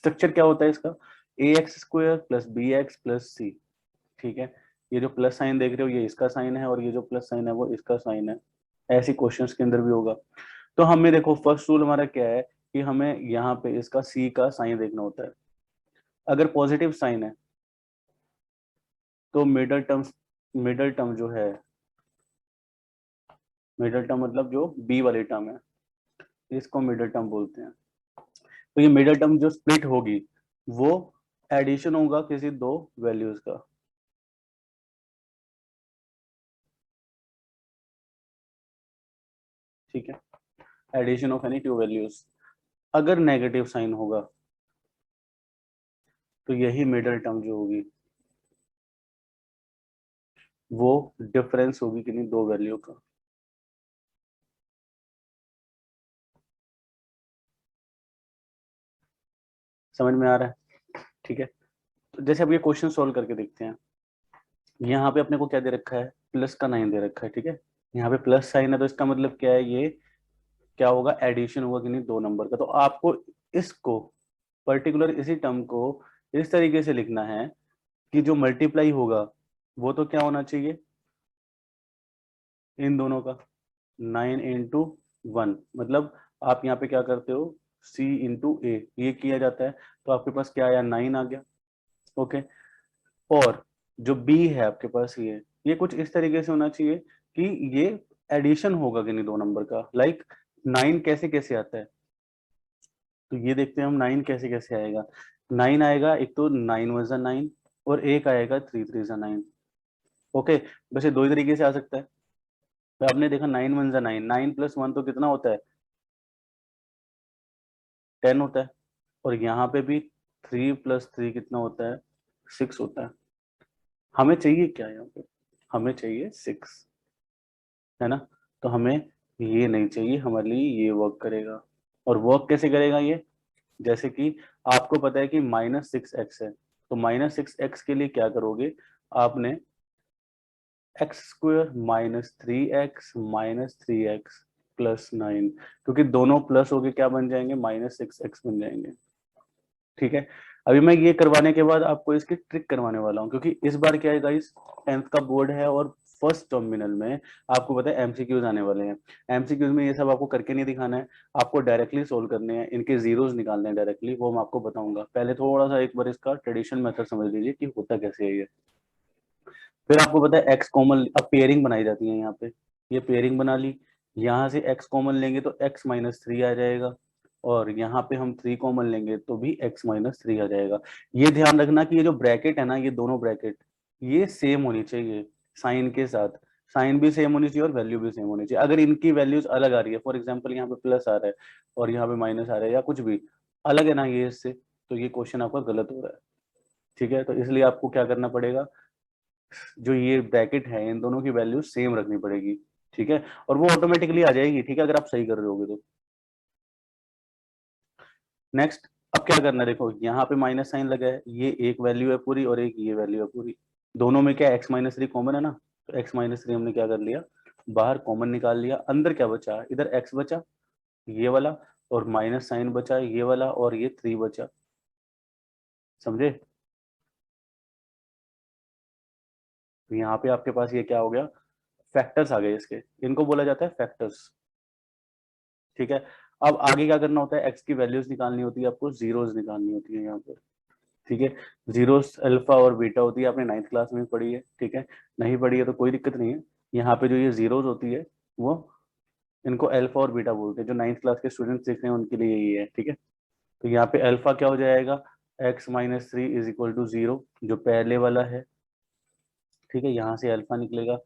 Structure क्या होता है इसका, a x square plus b x plus c, ठीक है। ये जो प्लस साइन देख रहे हो ये इसका साइन है और ये जो प्लस साइन है वो इसका साइन है। ऐसे क्वेश्चंस के अंदर भी होगा। तो हमें देखो फर्स्ट रूल हमारा क्या है कि हमें यहाँ पे इसका सी का साइन देखना होता है। अगर पॉजिटिव साइन है तो मिडल टर्म जो है, मिडल टर्म मतलब जो बी वाली टर्म है इसको मिडल टर्म बोलते हैं। तो ये मिडल टर्म जो स्प्लिट होगी वो एडिशन होगा किसी दो वैल्यूज का, ठीक है, addition of any two values. अगर नेगेटिव साइन होगा तो यही मिडल टर्म जो होगी वो डिफरेंस होगी किन्हीं दो वैल्यू का। समझ में आ रहा है, ठीक है। तो जैसे अब ये क्वेश्चन सोल्व करके देखते हैं। यहाँ पे अपने को क्या दे रखा है, प्लस का 9 दे रखा है, ठीक है। यहाँ पे प्लस साइन है तो इसका मतलब क्या है, ये क्या होगा, एडिशन होगा कि नहीं दो नंबर का। तो आपको इसको पर्टिकुलर इसी टर्म को इस तरीके से लिखना है कि जो मल्टीप्लाई होगा वो तो क्या होना चाहिए, इन दोनों का 9 × 1, मतलब आप यहाँ पे क्या करते हो, C × A ये किया जाता है। तो आपके पास क्या आया, 9 आ गया, ओके। और जो B है आपके पास ये कुछ इस तरीके से होना चाहिए कि ये एडिशन होगा कि नहीं दो नंबर का। लाइक 9 कैसे कैसे आता है, तो ये देखते हैं हम 9 कैसे कैसे आएगा। 9 आएगा, एक तो 9 × 1 = 9 और एक आएगा 3 × 3 = 9, ओके। वैसे दो ही तरीके से आ सकता है। तो आपने देखा 9 × 1 = 9, 9 + 1 तो कितना होता है, 10 होता है। और यहाँ पे भी 3 + 3 कितना होता है, 6 होता है। हमें चाहिए क्या यहाँ पे, हमें चाहिए 6, है ना। तो हमें ये नहीं चाहिए, हमारे लिए ये वर्क करेगा। और वर्क कैसे करेगा ये, जैसे कि आपको पता है कि -6x है, तो -6x के लिए क्या करोगे, आपने x² - 3x + 9, क्योंकि दोनों प्लस होके क्या बन जाएंगे, -6x बन जाएंगे, ठीक है। अभी मैं ये करवाने के बाद आपको इसकी ट्रिक करवाने वाला हूँ, क्योंकि इस बार क्या है गाइस, 10th का बोर्ड है और फर्स्ट टर्मिनल में आपको पता है एमसीक्यूज आने वाले हैं। एमसीक्यूज में ये सब आपको करके नहीं दिखाना है, आपको डायरेक्टली सोल्व करने हैं, इनके जीरोस निकालने हैं डायरेक्टली, वो मैं आपको बताऊंगा। पहले थोड़ा सा एक बार इसका ट्रेडिशन मेथड समझ लीजिए कि होता कैसे है ये। फिर आपको पता है एक्स कॉमन, अब पेयरिंग बनाई जाती है यहाँ पे, ये पेयरिंग बना ली। यहाँ से एक्स कॉमन लेंगे तो x - 3 आ जाएगा, और यहाँ पे हम 3 कॉमन लेंगे तो भी x - 3 आ जाएगा। ये ध्यान रखना कि ये जो ब्रैकेट है ना, ये दोनों ब्रैकेट ये सेम होनी चाहिए साइन के साथ, साइन भी सेम होनी चाहिए और वैल्यू भी सेम होनी चाहिए। अगर इनकी वैल्यूज अलग आ रही है, फॉर एग्जाम्पल यहाँ पे प्लस आ रहा है और यहाँ पे माइनस आ रहा है या कुछ भी अलग है ना ये इससे, तो ये क्वेश्चन आपका गलत हो रहा है, ठीक है। तो इसलिए आपको क्या करना पड़ेगा, जो ये ब्रैकेट है इन दोनों की वैल्यू सेम रखनी पड़ेगी, ठीक है। और वो ऑटोमेटिकली आ जाएगी, ठीक है, अगर आप सही कर रहे होगे तो। नेक्स्ट, अब क्या करना है, देखो यहाँ पे माइनस साइन लगा है, ये एक वैल्यू है पूरी और एक ये वैल्यू है पूरी। दोनों में क्या x - 3 कॉमन है ना, तो x - 3 हमने क्या कर लिया, बाहर कॉमन निकाल लिया। अंदर क्या बचा, इधर x बचा ये वाला, और माइनस साइन बचा ये वाला, और ये 3 बचा, समझे। तो यहाँ पे आपके पास ये क्या हो गया, फैक्टर्स आ गए इसके, इनको बोला जाता है फैक्टर्स, ठीक है। अब आगे क्या करना होता है, एक्स की वैल्यूज निकालनी होती है आपको, जीरोस निकालनी होती है यहाँ पर, ठीक है। जीरोस अल्फा और बीटा होती है, आपने 9th क्लास में पढ़ी है, ठीक है। नहीं पढ़ी है तो कोई दिक्कत नहीं है। यहाँ पे जो ये जीरोस होती है वो, इनको अल्फा और बीटा बोलते हैं। जो 9th क्लास के स्टूडेंट्स देख रहे हैं उनके लिए यही है, ठीक है। तो यहाँ पे अल्फा क्या हो जाएगा, x - 3 = 0, जो पहले वाला है, ठीक है। यहाँ से अल्फा निकलेगा,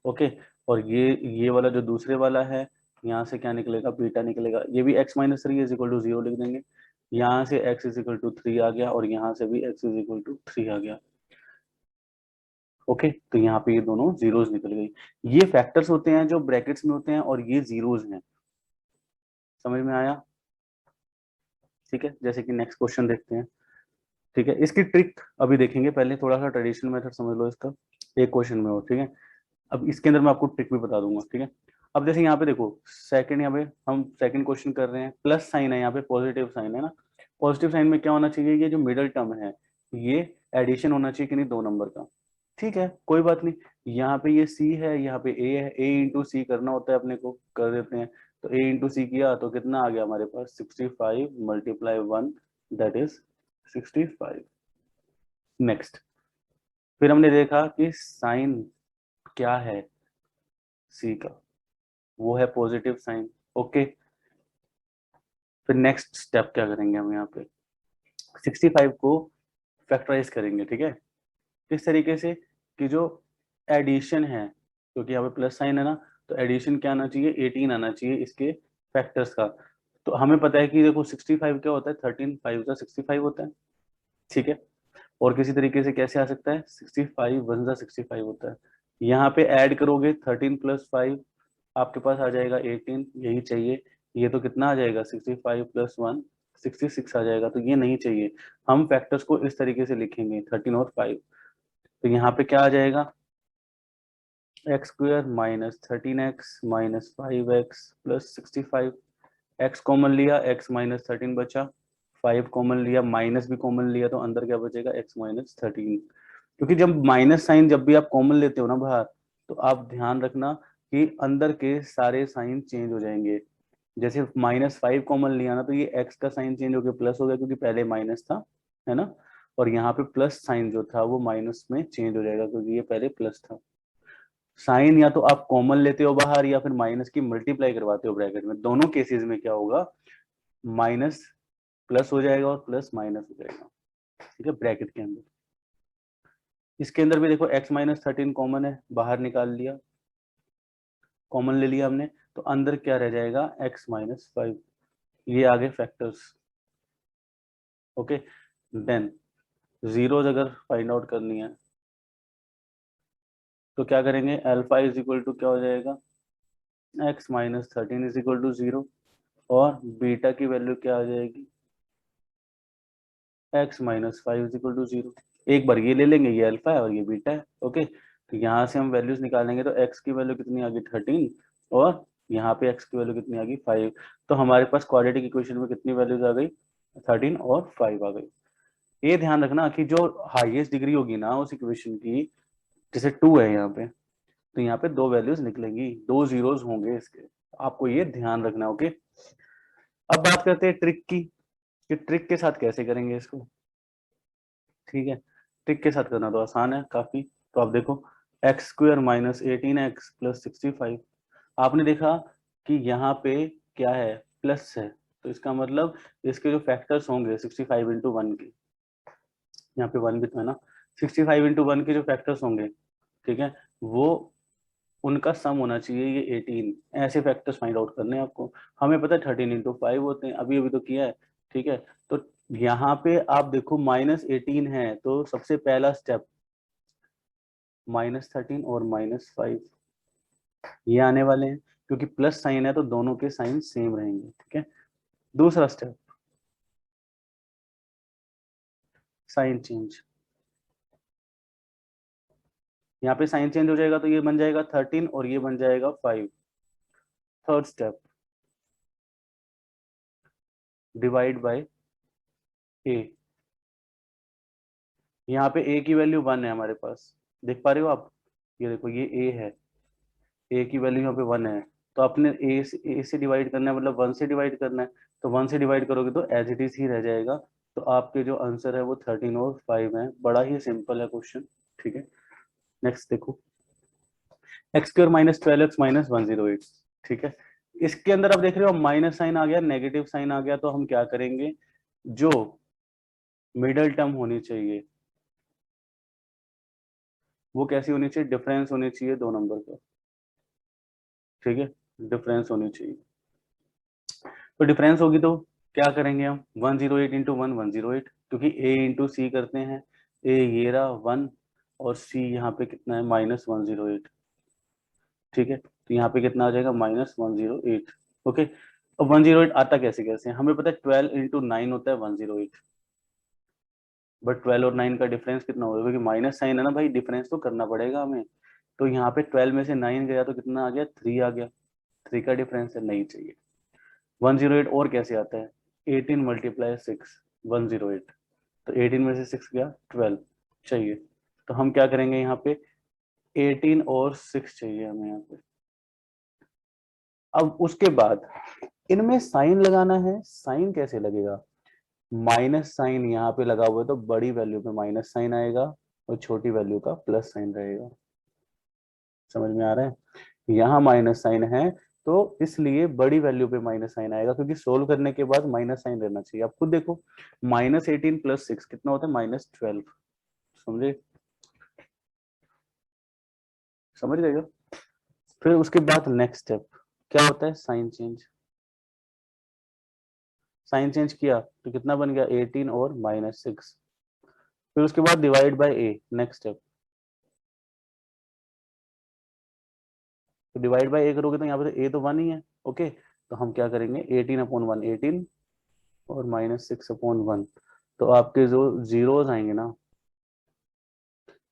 ओके। और ये वाला जो दूसरे वाला है, यहाँ से क्या निकलेगा, बीटा निकलेगा। ये भी x - 3 = 0 लिख देंगे। यहाँ से x = 3 आ गया और यहाँ से भी x = 3 आ गया, ओके। तो यहाँ पे ये दोनों जीरोस निकल गई। ये फैक्टर्स होते हैं जो ब्रैकेट्स में होते हैं और ये जीरोस हैं, समझ में आया, ठीक है। जैसे कि नेक्स्ट क्वेश्चन देखते हैं, ठीक है। इसकी ट्रिक अभी देखेंगे, पहले थोड़ा सा ट्रेडिशनल मेथड समझ लो इसका, एक क्वेश्चन में हो, ठीक है। अब इसके अंदर मैं आपको ट्रिक भी बता दूंगा, ठीक है। अब जैसे यहाँ पे देखो सेकंड, यहाँ पे हम सेकंड क्वेश्चन कर रहे हैं, प्लस साइन है यहाँ पे, पॉजिटिव साइन है ना, पॉजिटिव साइन में क्या होना चाहिए, ये जो मिडल टर्म है ये एडिशन होना चाहिए कि नहीं 2 नंबर का। ठीक है कोई बात नहीं, यहाँ पे ये सी है, यहाँ पे ए है, ए इंटू सी करना होता है अपने को, कर देते हैं। तो ए इंटू सी किया तो कितना आ गया हमारे पास 65 मल्टीप्लाई 1 दैट इज 65। नेक्स्ट, फिर हमने देखा कि साइन क्या है सी का, वो है पॉजिटिव साइन। ओके, फिर नेक्स्ट स्टेप क्या करेंगे हम यहाँ पे 65 को फैक्टराइज करेंगे। ठीक है, किस तरीके से कि जो एडिशन है, क्योंकि यहाँ पे प्लस साइन है ना, तो एडिशन क्या आना चाहिए 18 आना चाहिए इसके फैक्टर्स का। तो हमें पता है कि देखो 65 क्या होता है 13 5 का 65 होता है। ठीक है, और किसी तरीके से कैसे आ सकता है 65 1 का 65 होता है। यहाँ पे ऐड करोगे 13 प्लस 5 आपके पास आ जाएगा 18, यही चाहिए। ये तो कितना आ जाएगा 65 प्लस 1 66 आ जाएगा, तो ये नहीं चाहिए। हम फैक्टर्स को इस तरीके से लिखेंगे 13 और 5। तो यहाँ पे क्या आ जाएगा x square minus 13x minus 5x plus 65। X common लिया, एक्स माइनस 13 बचा, 5 कॉमन लिया, माइनस भी कॉमन लिया, तो अंदर क्या बचेगा एक्स माइनस 13। क्योंकि जब माइनस साइन जब भी आप कॉमन लेते हो ना बाहर, तो आप ध्यान रखना कि अंदर के सारे साइन चेंज हो जाएंगे। जैसे -5 कॉमन लिया ना, तो ये एक्स का साइन चेंज हो गया प्लस हो गया, क्योंकि पहले माइनस था, है ना। और यहाँ पे प्लस साइन जो था वो माइनस में चेंज हो जाएगा, क्योंकि ये पहले प्लस था। साइन या तो आप कॉमन लेते हो बाहर, या फिर माइनस की मल्टीप्लाई करवाते हो ब्रैकेट में, दोनों केसेस में क्या होगा माइनस प्लस हो जाएगा और प्लस माइनस हो जाएगा। ठीक है, ब्रैकेट के अंदर। इसके अंदर भी देखो x माइनस 13 कॉमन है, बाहर निकाल लिया, कॉमन ले लिया हमने, तो अंदर क्या रह जाएगा x माइनस 5। ये आगे फैक्टर्स। ओके, देन जीरोज अगर फाइंड आउट करनी है तो क्या करेंगे, अल्फा इज इक्वल टू क्या हो जाएगा x minus 13 is equal to 0, और बीटा की वैल्यू क्या आ जाएगी x minus 5 is equal to 0। एक बार ये ले लेंगे, ये अल्फा है और ये बीटा है। ओके, तो यहाँ से हम वैल्यूज निकालेंगे, तो x की वैल्यू कितनी आ गई 13, और यहाँ पे x की वैल्यू कितनी आ गई 5। तो हमारे पास क्वाड्रेटिक इक्वेशन में कितनी वैल्यूज आ गई 13 और 5 आ गई। ये ध्यान रखना कि जो हाईएस्ट डिग्री होगी ना उस इक्वेशन की, जैसे 2 है यहाँ पे, तो यहाँ पे 2 वैल्यूज निकलेंगी, 2 जीरोज होंगे इसके, आपको ये ध्यान रखना। ओके, अब बात करते हैं ट्रिक की, कि ट्रिक के साथ कैसे करेंगे इसको। ठीक है, ट्रिक के साथ करना तो आसान है काफी। तो आप देखो x square minus 18x plus 65। आपने देखा कि यहाँ पे क्या है प्लस है, तो इसका मतलब इसके जो फैक्टर्स होंगे 65 इंटू 1 के, यहाँ पे 1 भी तो है ना, 65 इंटू 1 के जो फैक्टर्स होंगे, ठीक है, वो उनका सम होना चाहिए ये 18। ऐसे फैक्टर्स फाइंड आउट करने हैं आपको। हमें पता है 13 इंटू 5 होते हैं, अभी अभी तो किया है। ठीक है, तो यहाँ पे आप देखो -18 है, तो सबसे पहला स्टेप -13 और -5 ये आने वाले हैं, क्योंकि प्लस साइन है तो दोनों के साइन सेम रहेंगे। ठीक है, दूसरा स्टेप साइन चेंज, यहाँ पे साइन चेंज हो जाएगा, तो ये बन जाएगा 13 और ये बन जाएगा 5। थर्ड स्टेप डिवाइड बाय ए, यहाँ पे ए की वैल्यू 1 है हमारे पास, देख पा रहे हो आप, ये देखो ये ए है, ए की वैल्यू यहाँ पे 1 है, तो अपने ए से डिवाइड करना है, मतलब 1 से डिवाइड करना है, तो 1 से डिवाइड करोगे तो एज इट इज ही रह जाएगा। तो आपके जो आंसर है वो 13 और 5 है। बड़ा ही सिंपल है क्वेश्चन। ठीक है, नेक्स्ट देखो x square minus 12x minus 108। ठीक है, इसके अंदर आप देख रहे हो माइनस साइन आ गया, नेगेटिव साइन आ गया, तो हम क्या करेंगे, जो मिडल टर्म होनी चाहिए वो कैसी होनी चाहिए, डिफरेंस होनी चाहिए 2 नंबर का। ठीक है, डिफरेंस होनी चाहिए, तो डिफरेंस होगी तो क्या करेंगे हम 108 इंटू 108, क्योंकि ए इंटू सी करते हैं, ए ये रहा 1 और सी यहाँ पे कितना है -108। ठीक है, तो यहाँ पे कितना आ जाएगा -108। ओके, अब 108 आता कैसे कैसे, हमें पता है 12 इंटू 9 होता है 108, बट 12 और 9 का डिफरेंस कितना होगा, क्योंकि माइनस साइन है ना भाई, डिफरेंस तो करना पड़ेगा हमें। तो यहाँ पे 12 में से 9 गया तो कितना आ गया 3 आ गया, 3 का डिफरेंस है, नहीं चाहिए। 108 और कैसे आता है 18 मल्टीप्लाई 6, 108। तो 18 में से 6 गया 12 चाहिए। तो हम क्या करेंगे यहाँ पे 18 और 6 चाहिए हमें यहाँ पे। अब उसके बाद इनमें साइन लगाना है। साइन कैसे लगेगा? माइनस साइन यहाँ पे लगा हुआ है तो बड़ी वैल्यू पे माइनस साइन आएगा और छोटी वैल्यू का प्लस साइन रहेगा। समझ में आ रहा है? यहाँ माइनस साइन है तो इसलिए बड़ी वैल्यू पे माइनस साइन आएगा, क्योंकि सोल्व करने के बाद माइनस साइन रहना चाहिए। आप खुद देखो, -18 + 6 कितना होता है? -12। समझे? समझ गए? फिर उसके बाद नेक्स्ट स्टेप क्या होता है? Sign change. साइन चेंज किया तो कितना बन गया? 18 और -6। फिर उसके बाद divide by A, next step. तो डिवाइड बाय ए करोगे तो यहाँ पे तो ए तो 1 ही है। ओके, तो हम क्या करेंगे 18/1, 18 और -6/1। तो आपके जो जीरोस आएंगे ना,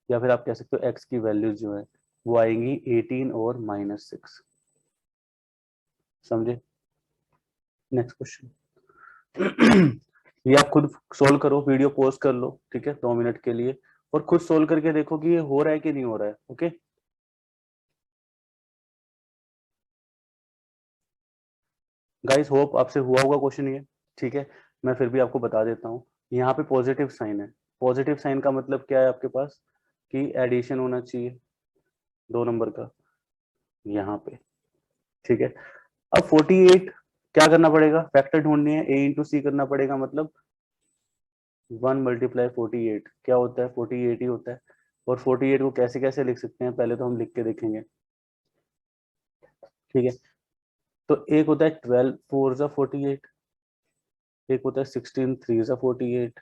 या फिर आप कह सकते हो एक्स की वैल्यूज जो है वो आएंगी 18 और -6। समझे? Next question. ये आप खुद सोल्व करो, वीडियो पॉज कर लो, ठीक है, 2 मिनट के लिए, और खुद सोल्व करके देखो कि ये हो रहा है कि नहीं हो रहा है। ओके गाइस, होप आपसे हुआ होगा क्वेश्चन ये। ठीक है, मैं फिर भी आपको बता देता हूँ। यहाँ पे पॉजिटिव साइन है। पॉजिटिव साइन का मतलब क्या है आपके पास? कि एडिशन होना चाहिए 2 नंबर का यहाँ पे। ठीक है, अब 48 क्या करना पड़ेगा? फैक्टर ढूंढनी है, a इंटू सी करना पड़ेगा। मतलब 1 × 48 क्या होता है? 48 ही होता है। और 48 को कैसे कैसे लिख सकते हैं पहले तो हम लिख के देखेंगे। ठीक है, तो एक होता है 12 4 ज़ा 48, एक होता है 16 3 ज़ा 48,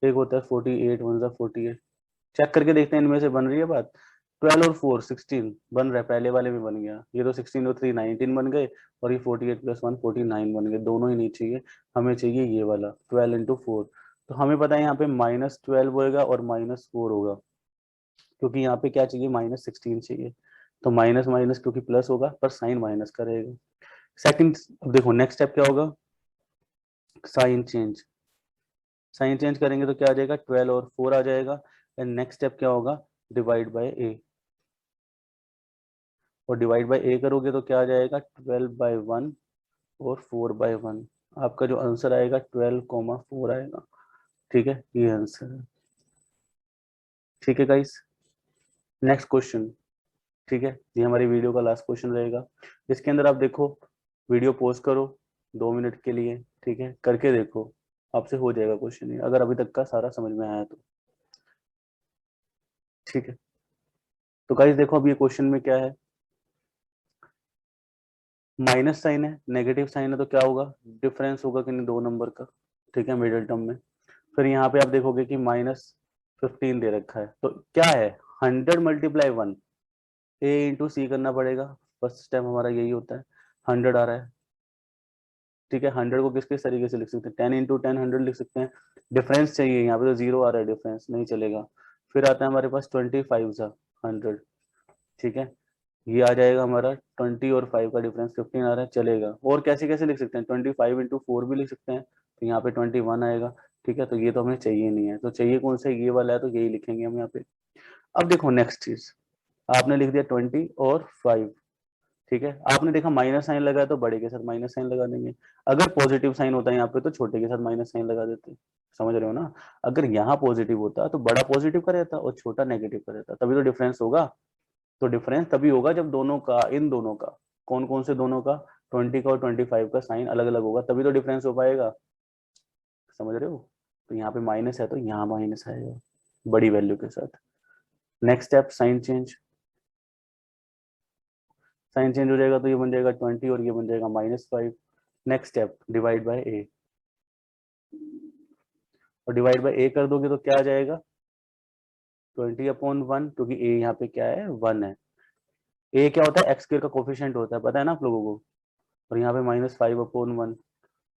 एक होता है 48 1 ज़ा 48। चेक करके देखते हैं इनमें से बन रही है बात। 12 और 4 16 बन रहा है, पहले वाले में बन गया। ये तो 16 और 3 19 बन गए, और ये 48 + 1 49 बन गए। दोनों ही नहीं चाहिए, हमें चाहिए ये वाला 12 × 4। तो हमें पता है यहाँ पे -12 होएगा और -4 होगा, क्योंकि यहाँ पे क्या चाहिए? -16 चाहिए। तो माइनस माइनस क्योंकि प्लस होगा पर साइन माइनस का रहेगा। सेकंड, अब देखो नेक्स्ट स्टेप क्या होगा? Sign change. साइन चेंज करेंगे तो क्या आ जाएगा? 12 और 4 आ जाएगा। एंड नेक्स्ट स्टेप क्या होगा? डिवाइड बाय ए। और डिवाइड बाय ए करोगे तो क्या आ जाएगा? 12/1 और 4/1। आपका जो आंसर आएगा 12,4 आएगा। ठीक है, ये आंसर है। ठीक है गाइस, नेक्स्ट क्वेश्चन। ठीक है, ये हमारी वीडियो का लास्ट क्वेश्चन रहेगा। इसके अंदर आप देखो, वीडियो पॉज करो 2 मिनट के लिए, ठीक है, करके देखो, आपसे हो जाएगा क्वेश्चन ये, अगर अभी तक का सारा समझ में आया तो। ठीक है, तो गाइस देखो अब ये क्वेश्चन में क्या है? माइनस साइन है, नेगेटिव साइन है, तो क्या होगा? डिफरेंस होगा कि नहीं 2 नंबर का। ठीक है, मिडिल टर्म में। फिर यहाँ पे आप देखोगे कि -15 दे रखा है, तो क्या है? 100 × 1, a इंटू सी करना पड़ेगा। फर्स्ट स्टेप हमारा यही होता है। 100 आ रहा है, ठीक है। 100 को किस किस तरीके से लिख सकते हैं? 10 × 10 100 लिख सकते हैं। डिफरेंस चाहिए, यहाँ पे तो 0 आ रहा है, डिफरेंस नहीं चलेगा। फिर आता है हमारे पास 25 सा 100, ठीक है। ये आ जाएगा हमारा 20 और 5 का डिफरेंस 15 आ रहा है, चलेगा। और कैसे कैसे लिख सकते हैं? 25 × 4 भी लिख सकते हैं, तो यहाँ पे 21 आएगा। ठीक है, तो ये तो हमें चाहिए नहीं है, तो चाहिए कौन सा? ये वाला है, तो यही लिखेंगे हम यहाँ पे। अब देखो नेक्स्ट चीज, आपने लिख दिया 20 और 5, ठीक है। आपने देखा माइनस साइन लगा है तो बड़े के साथ माइनस साइन लगा देंगे। अगर पॉजिटिव साइन होता है यहाँ पे तो छोटे के साथ माइनस साइन लगा देते। समझ रहे हो ना? अगर यहाँ पॉजिटिव होता तो बड़ा पॉजिटिव का रहता और छोटा नेगेटिव का रहता, तभी तो डिफरेंस होगा। तो डिफरेंस तभी होगा जब दोनों का, इन दोनों का, कौन कौन से दोनों का? 20 का और 25 का साइन अलग अलग होगा, तभी तो डिफरेंस हो पाएगा। समझ रहे हो? तो यहाँ पे माइनस है तो यहाँ माइनस आएगा बड़ी वैल्यू के साथ। Next step sign change. Sign change हो जाएगा तो ये बन जाएगा 20 और ये बन जाएगा -5। नेक्स्ट स्टेप डिवाइड बाय ए, और डिवाइड बाय ए कर दोगे तो क्या आ जाएगा? 20/1, क्योंकि ए यहाँ पे क्या है? 1 है। ए क्या होता है? एक्स स्क्वायर का कोफिशिएंट होता है, पता है ना आप लोगों को। और यहाँ पे -5/1,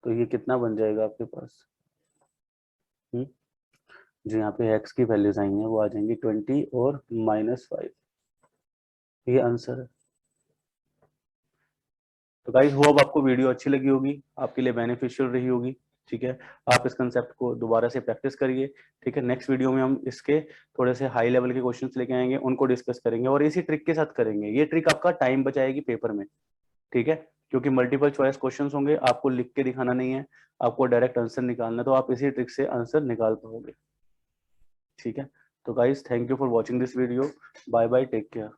तो ये कितना बन जाएगा आपके पास? जो यहाँ पे एक्स की वैल्यूज आई हैं वो आ जाएंगी 20 और -5। ये आंसर है। तो गाइस होप आपको वीडियो अच्छी लगी होगी, आपके लिए बेनिफिशियल रही होगी। ठीक है, आप इस कंसेप्ट को दोबारा से प्रैक्टिस करिए। ठीक है, नेक्स्ट वीडियो में हम इसके थोड़े से हाई लेवल के क्वेश्चंस लेके आएंगे, उनको डिस्कस करेंगे और इसी ट्रिक के साथ करेंगे। ये ट्रिक आपका टाइम बचाएगी पेपर में। ठीक है, क्योंकि मल्टीपल चॉइस क्वेश्चंस होंगे, आपको लिख के दिखाना नहीं है, आपको डायरेक्ट आंसर निकालना है, तो आप इसी ट्रिक से आंसर निकाल पाओगे। ठीक है, तो guys thank you for watching this video. Bye bye, take care.